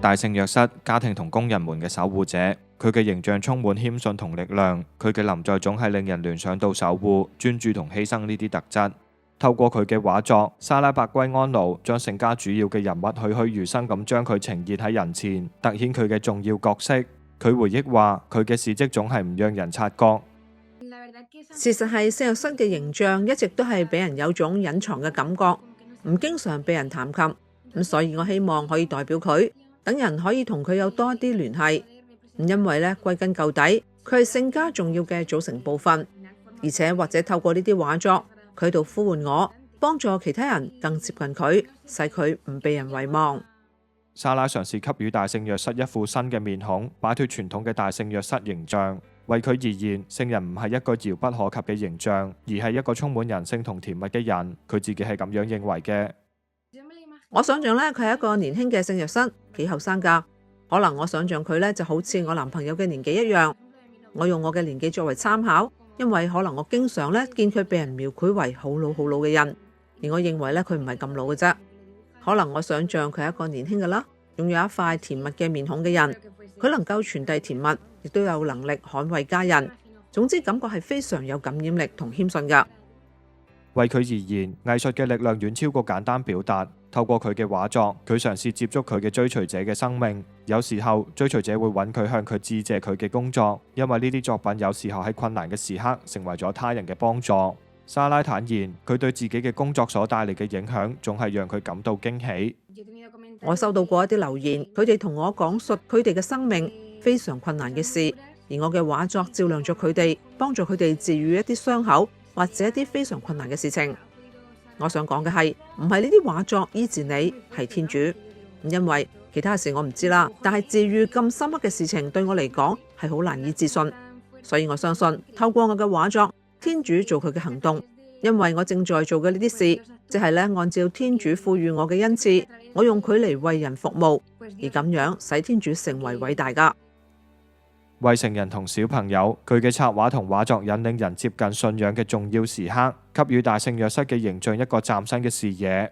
大聖若瑟，家庭同工人們嘅守護者，佢嘅形象充滿謙遜同力量，佢嘅臨在總係令人聯想到守護、專注同犧牲呢啲特質。透過佢嘅畫作，莎拉伯圭安奴將聖家主要嘅人物栩栩如生咁將佢呈現喺人前，凸顯佢嘅重要角色。佢回憶話：佢嘅事蹟總係唔讓人察覺。事實係聖若瑟嘅形象一直都係俾人有種隱藏嘅感覺，唔經常被人談及。咁所以我希望可以代表佢，等人可以同佢有多啲聯繫。因為咧，歸根究底，佢係聖家重要嘅組成部分，而且或者透過呢啲畫作，佢喺度呼喚我，幫助其他人更接近佢，使佢唔被人遺忘。莎拉嘗試給予大聖若瑟一副新嘅面孔，擺脫傳統嘅大聖若瑟形象。為佢而言，聖人唔係一個遙不可及嘅形象，而係一個充滿人性同甜蜜嘅人。佢自己係咁樣認為嘅。我想象咧，佢係一個年輕嘅聖若瑟，幾後生噶。可能我想象佢咧就好似我男朋友嘅年紀一樣。我用我嘅年紀作為參考，因為可能我經常咧見佢被人描繪為好老好老嘅人，而我認為咧佢唔係咁老嘅啫。可能我想象佢係一個年輕嘅啦，擁有一塊甜蜜嘅面孔嘅人，佢能夠傳遞甜蜜，亦都有能力捍衛家人。總之感覺係非常有感染力同謙遜噶。為佢而言，藝術嘅力量遠超過簡單表達。透過佢嘅畫作，佢嘗試接觸佢嘅追隨者嘅生命。有時候，追隨者會揾佢向佢致謝佢嘅工作，因為呢啲作品有時候喺困難嘅時刻成為咗他人嘅幫助。莎拉坦言，佢對自己嘅工作所帶嚟嘅影響，總係讓佢感到驚喜。我收到過一啲留言，佢哋同我講述佢哋嘅生命非常困難嘅事，而我嘅畫作照亮咗佢哋，幫助佢哋治癒一啲傷口或者一啲非常困難嘅事情。我想講嘅係，唔係呢啲畫作醫治你，係天主。因為其他事我唔知啦，但係治癒咁深刻嘅事情對我嚟講係好難以置信，所以我相信透過我嘅畫作，天主做佢嘅行動。因為我正在做嘅呢啲事，即係咧按照天主賦予我嘅恩賜，我用佢嚟為人服務，而咁樣使天主成為偉大噶。為成人同小朋友，佢嘅插畫同畫作引領人接近信仰嘅重要時刻，給予大聖若瑟嘅形象一個嶄新嘅視野。